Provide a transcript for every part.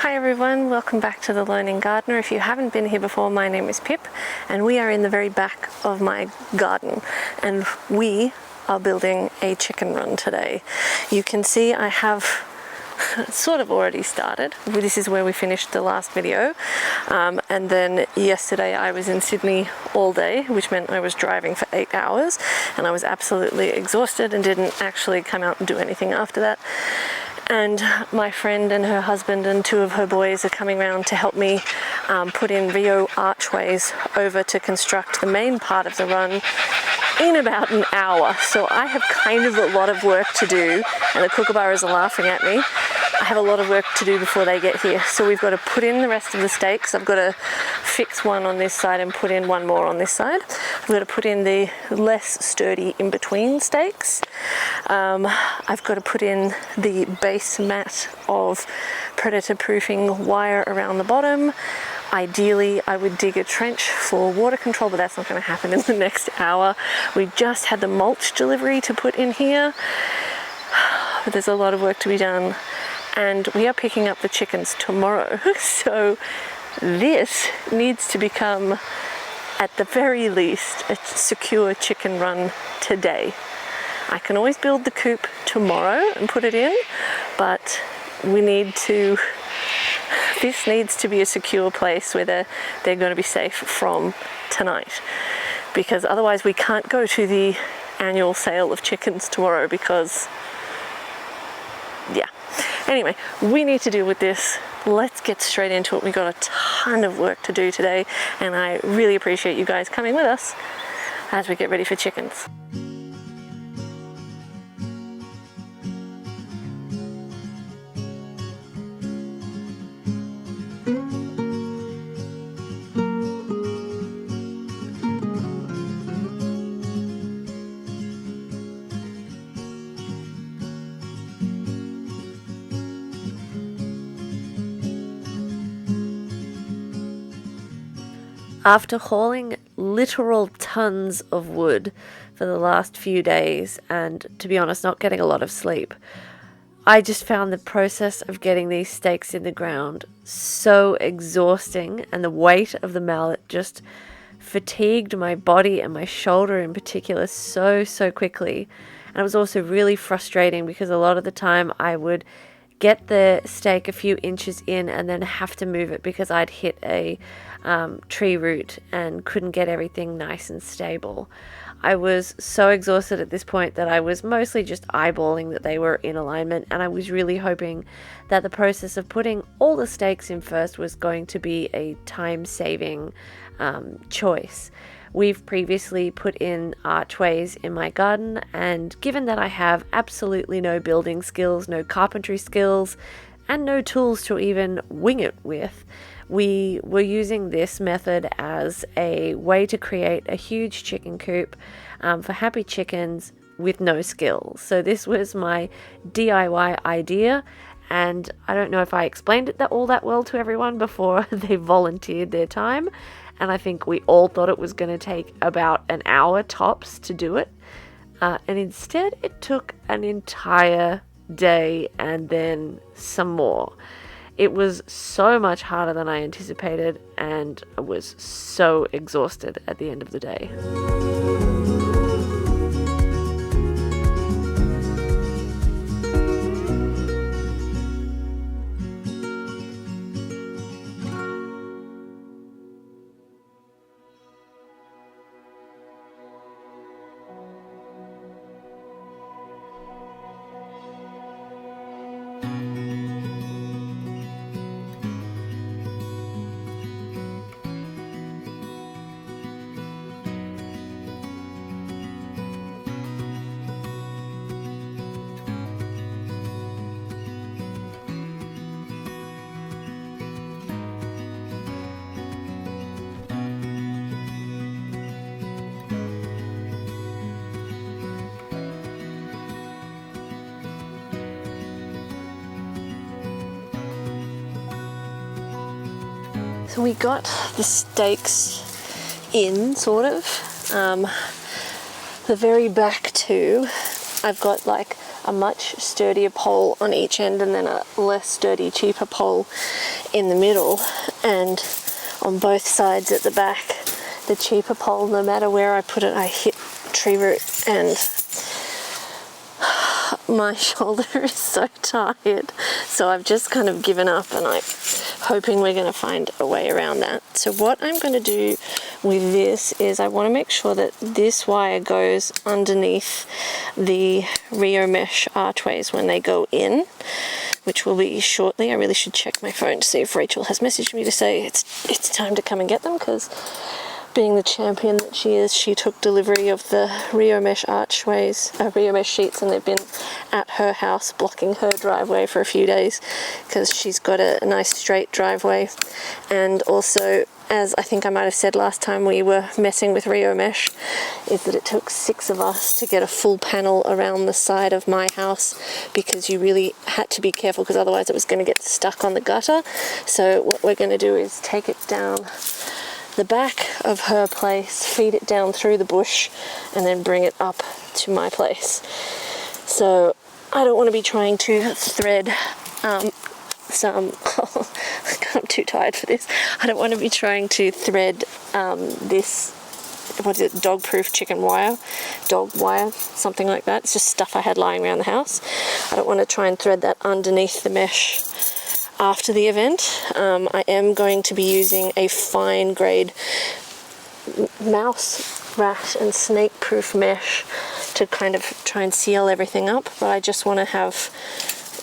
Hi everyone, welcome back to The Learning Gardener. If you haven't been here before, my name is Pip and we are in the very back of my garden and we are building a chicken run today. You can see I have sort of already started. This is where we finished the last video, and then yesterday I was in Sydney all day, which meant I was driving for 8 hours and I was absolutely exhausted and didn't actually come out and do anything after that. And my friend and her husband and two of her boys are coming around to help me put in Rio archways over to construct the main part of the run in about an hour. So I have kind of a lot of work to do, and the kookaburras are laughing at me. I have a lot of work to do before they get here. So we've got to put in the rest of the stakes. I've got to fix one on this side and put in one more on this side. I've got to put in the less sturdy in-between stakes. I've got to put in the base mat of predator-proofing wire around the bottom. Ideally, I would dig a trench for water control, but that's not going to happen in the next hour. We just had the mulch delivery to put in here, but there's a lot of work to be done. And we are picking up the chickens tomorrow. So this needs to become, at the very least, a secure chicken run today. I can always build the coop tomorrow and put it in, but this needs to be a secure place where they're going to be safe from tonight. Because otherwise we can't go to the annual sale of chickens tomorrow because, yeah. Anyway, we need to deal with this. Let's get straight into it. We've got a ton of work to do today, and I really appreciate you guys coming with us as we get ready for chickens. After hauling literal tons of wood for the last few days and, to be honest, not getting a lot of sleep, I just found the process of getting these stakes in the ground so exhausting, and the weight of the mallet just fatigued my body and my shoulder in particular so quickly. And it was also really frustrating because a lot of the time I would get the stake a few inches in and then have to move it because I'd hit a tree root and couldn't get everything nice and stable. I was so exhausted at this point that I was mostly just eyeballing that they were in alignment, and I was really hoping that the process of putting all the stakes in first was going to be a time-saving choice. We've previously put in archways in my garden, and given that I have absolutely no building skills, no carpentry skills, and no tools to even wing it with, we were using this method as a way to create a huge chicken coop for happy chickens with no skills. So this was my DIY idea, and I don't know if I explained it all that well to everyone before they volunteered their time. And I think we all thought it was going to take about an hour tops to do it. And instead it took an entire day and then some more. It was so much harder than I anticipated, and I was so exhausted at the end of the day. So we got the stakes in, sort of. The very back two, I've got like a much sturdier pole on each end and then a less sturdy, cheaper pole in the middle, and on both sides at the back, the cheaper pole, no matter where I put it, I hit tree root, and my shoulder is so tired. So I've just kind of given up, and I'm hoping we're going to find a way around that. So what I'm going to do with this is I want to make sure that this wire goes underneath the Rio mesh archways when they go in, which will be shortly. I really should check my phone to see if Rachel has messaged me to say it's time to come and get them, because being the champion that she is, she took delivery of the Rio mesh archways, Rio mesh sheets, and they've been at her house blocking her driveway for a few days because she's got a nice straight driveway. And also, as I think I might have said last time we were messing with Rio mesh, is that it took 6 of us to get a full panel around the side of my house, because you really had to be careful, because otherwise it was going to get stuck on the gutter. So what we're going to do is take it down the back of her place, feed it down through the bush, and then bring it up to my place. So I don't want to be trying to thread I'm too tired for this. I don't want to be trying to thread this, what is it, dog-proof dog wire, something like that. It's just stuff I had lying around the house. I don't want to try and thread that underneath the mesh after the event. I am going to be using a fine grade mouse, rat and snake proof mesh to kind of try and seal everything up, but I just want to have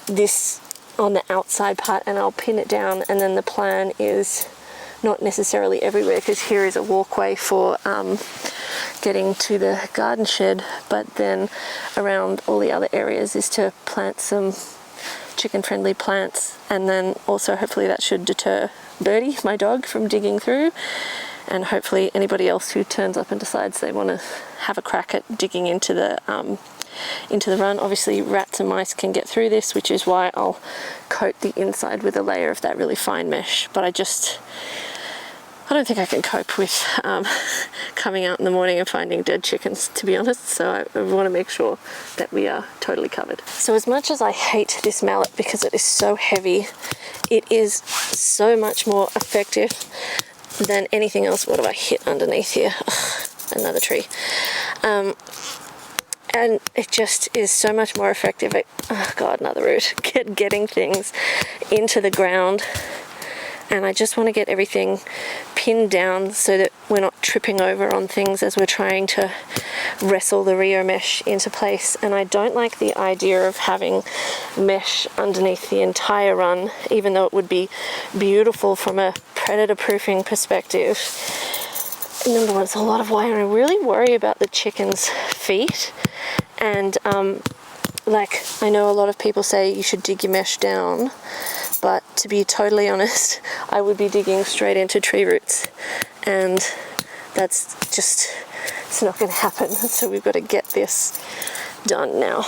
this on the outside part, and I'll pin it down, and then the plan is not necessarily everywhere, because here is a walkway for getting to the garden shed, but then around all the other areas is to plant some chicken friendly plants, and then also hopefully that should deter Birdie, my dog, from digging through, and hopefully anybody else who turns up and decides they want to have a crack at digging into the run. Obviously rats and mice can get through this, which is why I'll coat the inside with a layer of that really fine mesh, but I don't think I can cope with coming out in the morning and finding dead chickens, to be honest, so I want to make sure that we are totally covered. So as much as I hate this mallet because it is so heavy, it is so much more effective than anything else. What have I hit underneath here? Ugh, another tree. And it just is so much more effective at, oh God, another root, getting things into the ground. And I just want to get everything pinned down so that we're not tripping over on things as we're trying to wrestle the Rio mesh into place. And I don't like the idea of having mesh underneath the entire run, even though it would be beautiful from a predator proofing perspective. Number one, it's a lot of wire, and I really worry about the chickens' feet. And like, I know a lot of people say you should dig your mesh down, but to be totally honest, I would be digging straight into tree roots, and that's just, it's not going to happen. So we've got to get this done now.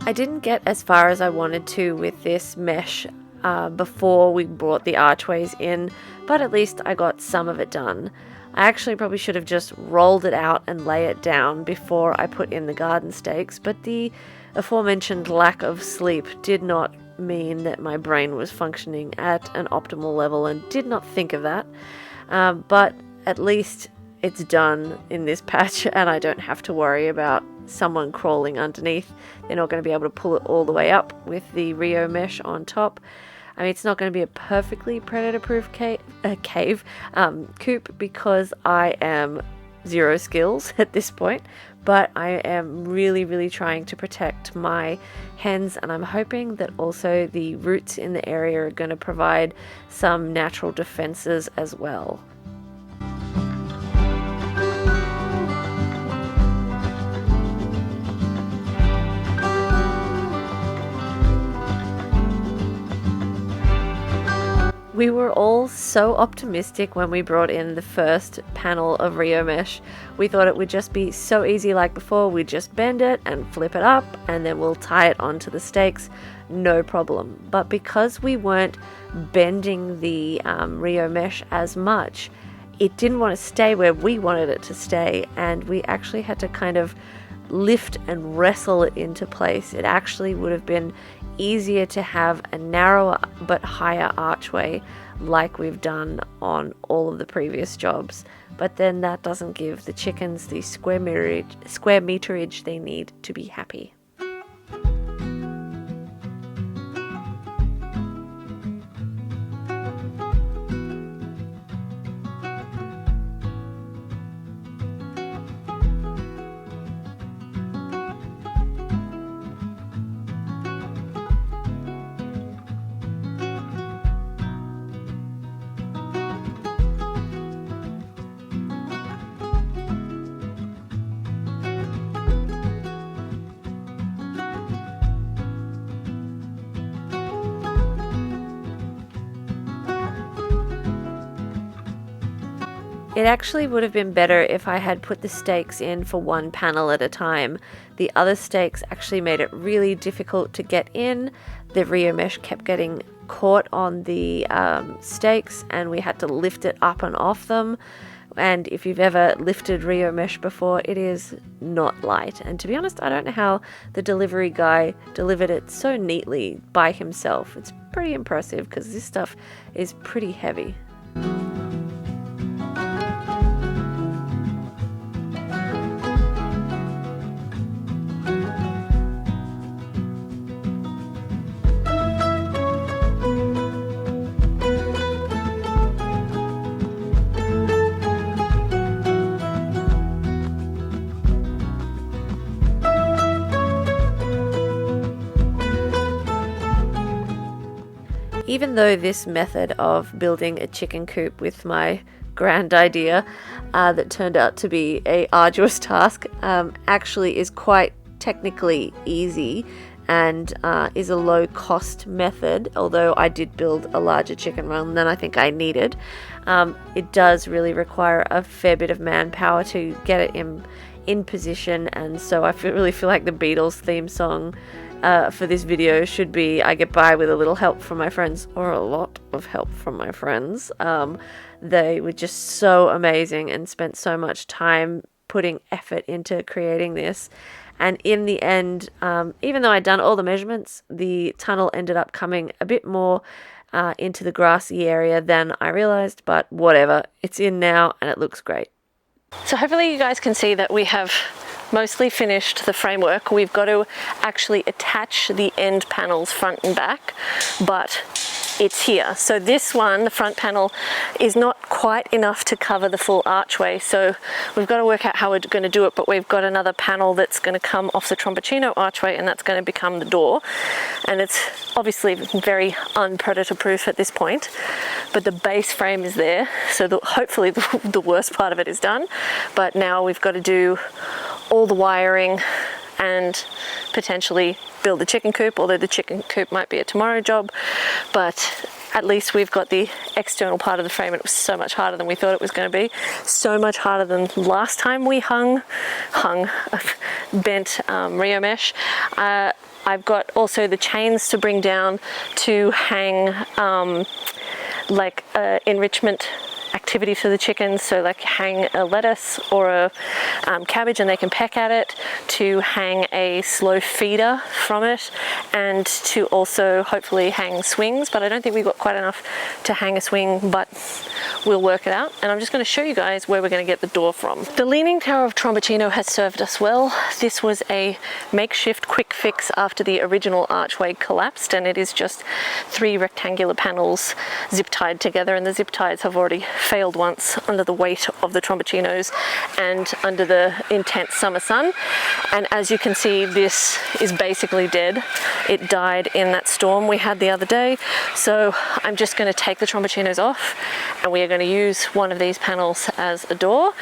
I didn't get as far as I wanted to with this mesh before we brought the archways in, but at least I got some of it done. I actually probably should have just rolled it out and lay it down before I put in the garden stakes, but the aforementioned lack of sleep did not mean that my brain was functioning at an optimal level and did not think of that. But at least it's done in this patch, and I don't have to worry about someone crawling underneath. They're not going to be able to pull it all the way up with the Rio mesh on top. I mean, it's not going to be a perfectly predator-proof coop because I am zero skills at this point, but I am really, really trying to protect my hens, and I'm hoping that also the roots in the area are going to provide some natural defenses as well. We were all so optimistic when we brought in the first panel of Rio mesh. We thought it would just be so easy like before. We'd just bend it and flip it up and then we'll tie it onto the stakes, no problem. But because we weren't bending the Rio mesh as much, it didn't want to stay where we wanted it to stay, and we actually had to kind of lift and wrestle it into place. It actually would have been easier to have a narrower but higher archway like we've done on all of the previous jobs, but then that doesn't give the chickens the square meterage they need to be happy. It actually would have been better if I had put the stakes in for one panel at a time. The other stakes actually made it really difficult to get in. The Rio mesh kept getting caught on the stakes and we had to lift it up and off them. And if you've ever lifted Rio mesh before, it is not light. And to be honest, I don't know how the delivery guy delivered it so neatly by himself. It's pretty impressive because this stuff is pretty heavy. Even though this method of building a chicken coop with my grand idea that turned out to be a arduous task actually is quite technically easy and is a low cost method, although I did build a larger chicken run than I think I needed, it does really require a fair bit of manpower to get it in position. And so I really feel like the Beatles theme song for this video should be I get by with a little help from my friends, or a lot of help from my friends. They were just so amazing and spent so much time putting effort into creating this. And in the end, even though I'd done all the measurements, the tunnel ended up coming a bit more into the grassy area than I realized, but whatever, it's in now and it looks great. So hopefully you guys can see that we have mostly finished the framework. We've got to actually attach the end panels front and back, but it's here. So this one, the front panel, is not quite enough to cover the full archway, so we've got to work out how we're going to do it. But we've got another panel that's going to come off the Tromboncino archway, and that's going to become the door, and it's obviously very unpredator proof at this point, but the base frame is there, so hopefully the worst part of it is done. But now we've got to do all the wiring and potentially build the chicken coop, although the chicken coop might be a tomorrow job, but at least we've got the external part of the frame. And it was so much harder than we thought it was going to be, so much harder than last time we bent Rio mesh. I've got also the chains to bring down to hang like enrichment activity for the chickens, so like hang a lettuce or a cabbage and they can peck at it, to hang a slow feeder from it, and to also hopefully hang swings, but I don't think we've got quite enough to hang a swing, but we'll work it out. And I'm just going to show you guys where we're going to get the door from. The Leaning Tower of Tromboncino has served us well. This was a makeshift quick fix after the original archway collapsed, and it is just 3 rectangular panels zip tied together, and the zip ties have already failed once under the weight of the Tromboncinos and under the intense summer sun. And as you can see, this is basically dead. It died in that storm we had the other day. So I'm just going to take the Tromboncinos off, and we are going going to use one of these panels as a door,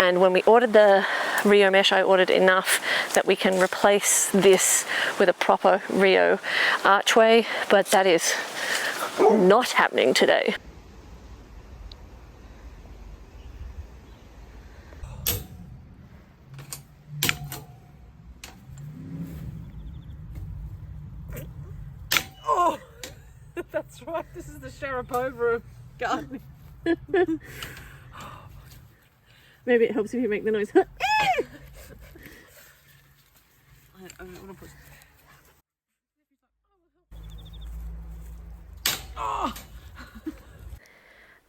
and when we ordered the Rio mesh, I ordered enough that we can replace this with a proper Rio archway, but that is not happening today. Oh, that's right. This is the Sharapova of gardening. Maybe it helps if you make the noise.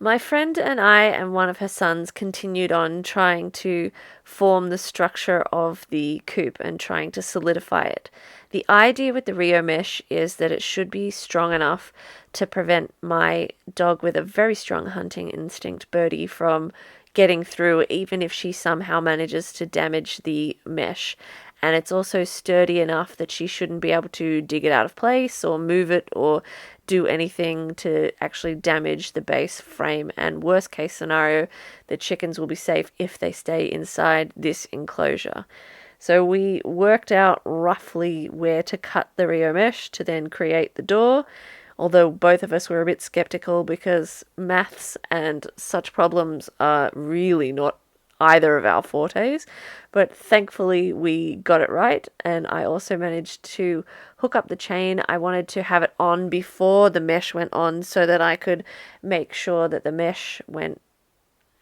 My friend and I and one of her sons continued on trying to form the structure of the coop and trying to solidify it. The idea with the Rio mesh is that it should be strong enough to prevent my dog with a very strong hunting instinct, Birdie, from getting through, even if she somehow manages to damage the mesh. And it's also sturdy enough that she shouldn't be able to dig it out of place or move it or do anything to actually damage the base frame. And worst case scenario, the chickens will be safe if they stay inside this enclosure. So we worked out roughly where to cut the Rio mesh to then create the door, although both of us were a bit skeptical because maths and such problems are really not either of our fortes, but thankfully we got it right, and I also managed to hook up the chain. I wanted to have it on before the mesh went on so that I could make sure that the mesh went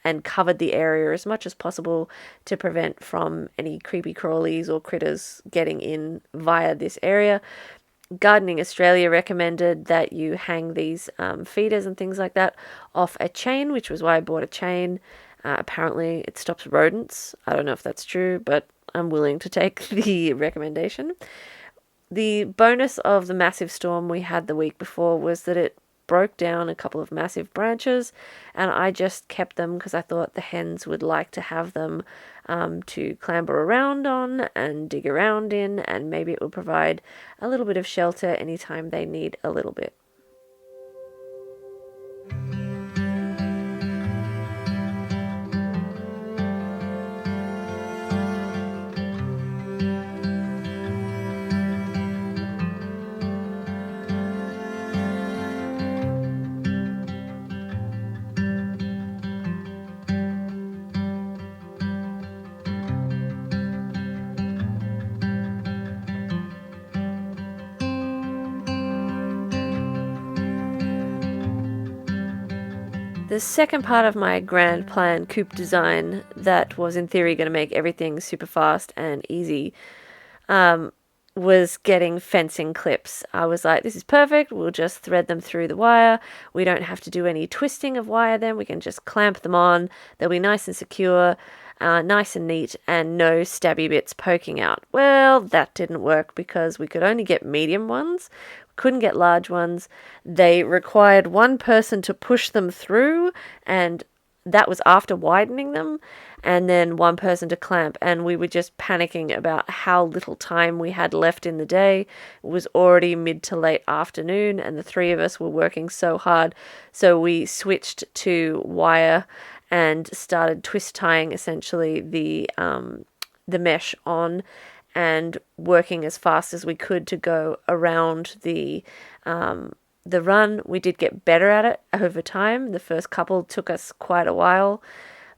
and covered the area as much as possible to prevent from any creepy crawlies or critters getting in via this area. Gardening Australia recommended that you hang these feeders and things like that off a chain, which was why I bought a chain. Apparently it stops rodents. I don't know if that's true, but I'm willing to take the recommendation. The bonus of the massive storm we had the week before was that it broke down a couple of massive branches, and I just kept them because I thought the hens would like to have them to clamber around on and dig around in, and maybe it will provide a little bit of shelter anytime they need a little bit. The second part of my grand plan coop design that was in theory going to make everything super fast and easy was getting fencing clips. I was like, this is perfect. We'll just thread them through the wire. We don't have to do any twisting of wire then. We can just clamp them on. They'll be nice and secure, nice and neat, and no stabby bits poking out. Well, that didn't work because we could only get medium ones. Couldn't get large ones. They required one person to push them through, and that was after widening them, and then one person to clamp, and we were just panicking about how little time we had left in the day. It was already mid to late afternoon, and the three of us were working so hard, so we switched to wire and started twist tying essentially the mesh on, and working as fast as we could to go around the run. We did get better at it over time. The first couple took us quite a while,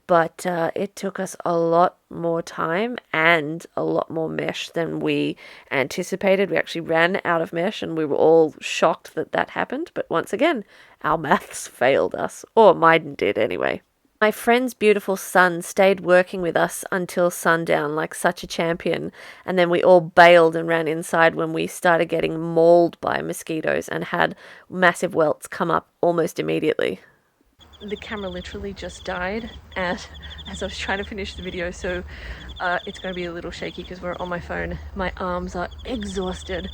but it took us a lot more time and a lot more mesh than we anticipated. We actually ran out of mesh, and we were all shocked that that happened. But once again, our maths failed us, or mine did anyway. My friend's beautiful son stayed working with us until sundown like such a champion, and then we all bailed and ran inside when we started getting mauled by mosquitoes and had massive welts come up almost immediately. The camera literally just died as I was trying to finish the video, so it's going to be a little shaky because we're on my phone. My arms are exhausted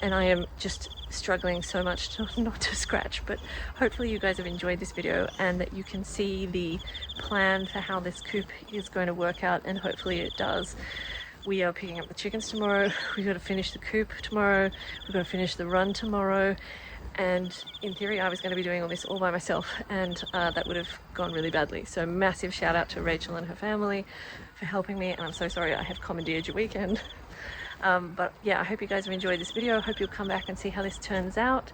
and I am just struggling so much not to scratch, but hopefully you guys have enjoyed this video and that you can see the plan for how this coop is going to work out, and hopefully it does. We are picking up the chickens tomorrow. We've got to finish the coop tomorrow. We've got to finish the run tomorrow. and in theory I was going to be doing all this all by myself, and that would have gone really badly. So massive shout out to Rachel and her family for helping me, and I'm so sorry I have commandeered your weekend. But yeah, I hope you guys have enjoyed this video. I hope you'll come back and see how this turns out.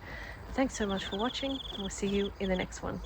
Thanks so much for watching, and we'll see you in the next one.